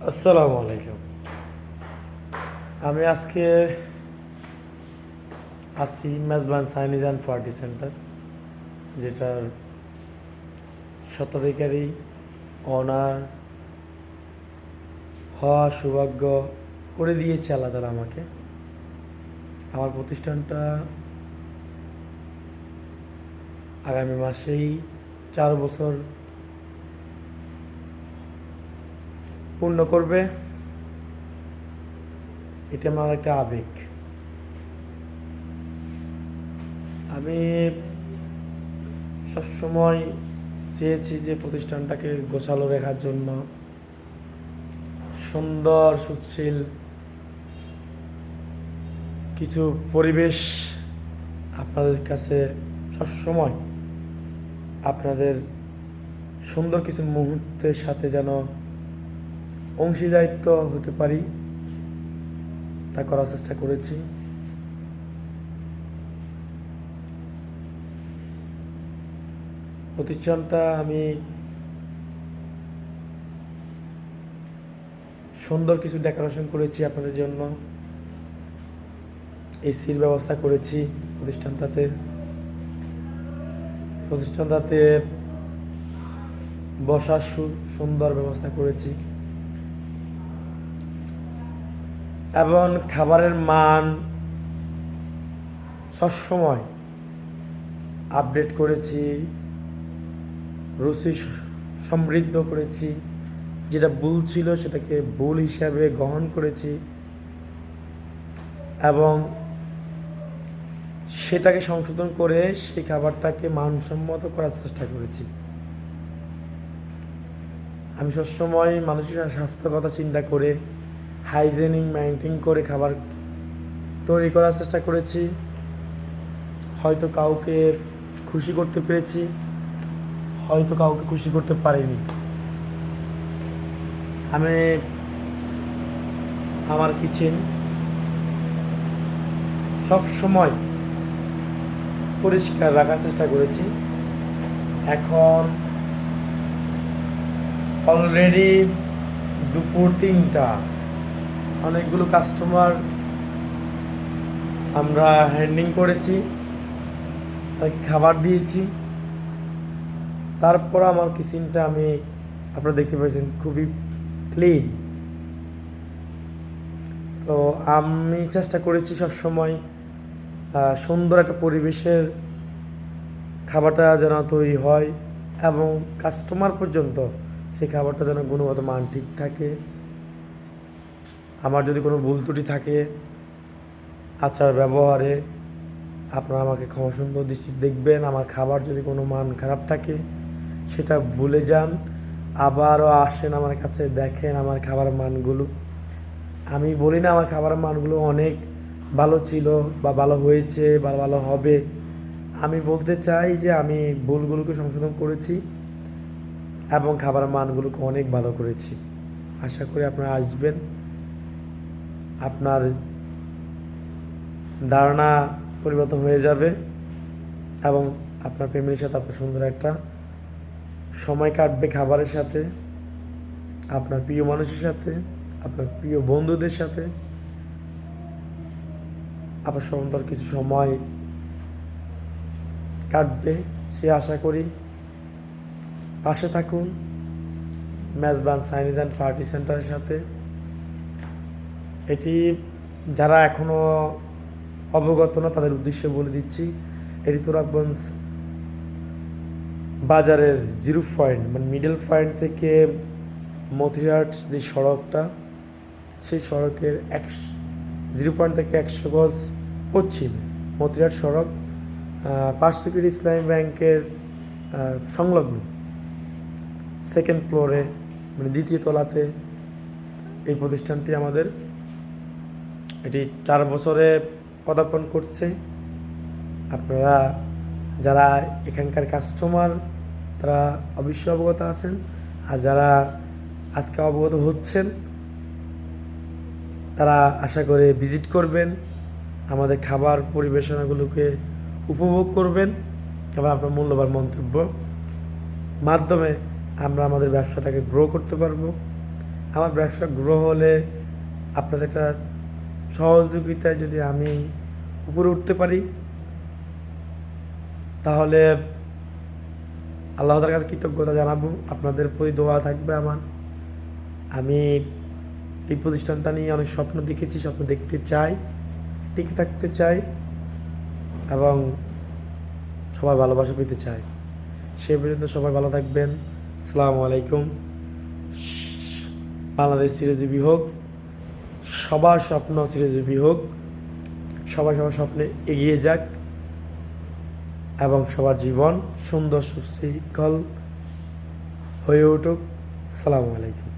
আসসালামু আলাইকুম। আমি আজকে আছি মেজবান চাইনিজ অ্যান্ড পার্টি সেন্টার, যেটার স্বত্বাধিকারী অনার হওয়া সৌভাগ্য করে দিয়েছে আল্লাহ তাআলা আমাকে। আমার প্রতিষ্ঠানটা আগামী মাসেই 4 বছর পূর্ণ করবে। এটা আমার একটা আবেগ। আমি সবসময় চেয়েছি যে প্রতিষ্ঠানটাকে গোছালো রাখার জন্য, সুন্দর সুশীল কিছু পরিবেশ আপনাদের কাছে সবসময় আপনাদের সুন্দর কিছু মুহূর্তের সাথে যেন অংশীদারিত্ব হতে পারি, তা করার চেষ্টা করেছি। প্রতিষ্ঠানটা আমি সুন্দর কিছু ডেকোরেশন করেছি আপনাদের জন্য, এসির ব্যবস্থা করেছি প্রতিষ্ঠানটাতে বসার সুন্দর ব্যবস্থা করেছি এবং খাবারের মান সবসময় আপডেট করেছি, রুচি সমৃদ্ধ করেছি। যেটা ভুল ছিল সেটাকে ভুল হিসাবে গ্রহণ করেছি এবং সেটাকে সংশোধন করে সেই খাবারটাকে মানসম্মত করার চেষ্টা করেছি। আমি সবসময় মানুষের স্বাস্থ্যের কথা চিন্তা করে হাইজেনিক মেনটেন করে খাবার তৈরি করার চেষ্টা করেছি। হয়তো কাউকে খুশি করতে পেরেছি, হয়তো কাউকে খুশি করতে পারিনি। আমি আমার কিচেন সব সময় পরিষ্কার রাখার চেষ্টা করেছি। এখন অলরেডি দুপুর 3টা, অনেকগুলো কাস্টমার আমরা হ্যান্ডলিং করেছি, তাকে খাবার দিয়েছি। তারপর আমার কিচেনটা আমি আপনারা দেখতে পাচ্ছেন খুবই ক্লিন। তো আমি চেষ্টা করেছি সবসময় সুন্দর একটা পরিবেশের খাবারটা যেন তৈরি হয় এবং কাস্টমার পর্যন্ত সেই খাবারটা যেন গুণগত মান ঠিক থাকে। আমার যদি কোনো ভুল ত্রুটি থাকে আচার ব্যবহারে, আপনারা আমাকে ক্ষমা সুন্দর দৃষ্টি দেখবেন। আমার খাবার যদি কোনো মান খারাপ থাকে সেটা ভুলে যান, আবারও আসেন আমার কাছে, দেখেন আমার খাবারের মানগুলো। আমি বলি না আমার খাবারের মানগুলো অনেক ভালো ছিল বা ভালো হয়েছে বা ভালো হবে। আমি বলতে চাই যে আমি ভুলগুলোকে সংশোধন করেছি এবং খাবারের মানগুলোকে অনেক ভালো করেছি। আশা করি আপনারা আসবেন, আপনার ধারণা পরিবর্তন হয়ে যাবে এবং আপনার ফ্যামিলির সাথে আপনার সুন্দর একটা সময় কাটবে খাবারের সাথে, আপনার প্রিয় মানুষের সাথে, আপনার প্রিয় বন্ধুদের সাথে আপনার সুন্দর কিছু সময় কাটবে সে আশা করি। পাশে থাকুন মেজবান চাইনিজ অ্যান্ড পার্টি সেন্টারের সাথে। এটি যারা এখনও অবগত না তাদের উদ্দেশ্যে বলে দিচ্ছি, এটি তুরাগঞ্জ বাজারের 0 পয়েন্ট মানে মিডল পয়েন্ট থেকে মতিহাট যে সড়কটা, সেই সড়কের 0 পয়েন্ট থেকে 100 গজ পশ্চিমে মতিহাট সড়ক, পার্শ্বকীর ইসলামী ব্যাংকের সংলগ্ন 2nd ফ্লোরে মানে 2য় তলাতে এই প্রতিষ্ঠানটি আমাদের। এটি 4 বছরে পদার্পণ করছে। আপনারা যারা এখানকার কাস্টমার তারা অবশ্যই অবগত আছেন, আর যারা আজকে অবগত হচ্ছেন তারা আশা করে ভিজিট করবেন, আমাদের খাবার পরিবেশনাগুলোকে উপভোগ করবেন এবং আপনার মূল্যবান মন্তব্য মাধ্যমে আমরা আমাদের ব্যবসাটাকে গ্রো করতে পারবো আমার ব্যবসা গ্রো হলে আপনাদের একটা সহযোগিতায় যদি আমি উপরে উঠতে পারি, তাহলে আল্লাহ তাআলার কাছে কৃতজ্ঞতা জানাবো। আপনাদের প্রতি দোয়া থাকবে আমার। আমি এই প্রতিষ্ঠানটা নিয়ে অনেক স্বপ্ন দেখেছি, স্বপ্ন দেখতে চাই, টিকে থাকতে চাই এবং সবার ভালোবাসা পেতে চাই। সে পর্যন্ত সবাই ভালো থাকবেন। আসসালামু আলাইকুম। বাংলাদেশ চিরজীবী হোক, সবার স্বপ্ন চিরজীবী হোক, সবাই সবার স্বপ্নে এগিয়ে যাক এবং সবার জীবন সুন্দর সুশৃঙ্খল হয়ে উঠুক। আসসালামু আলাইকুম।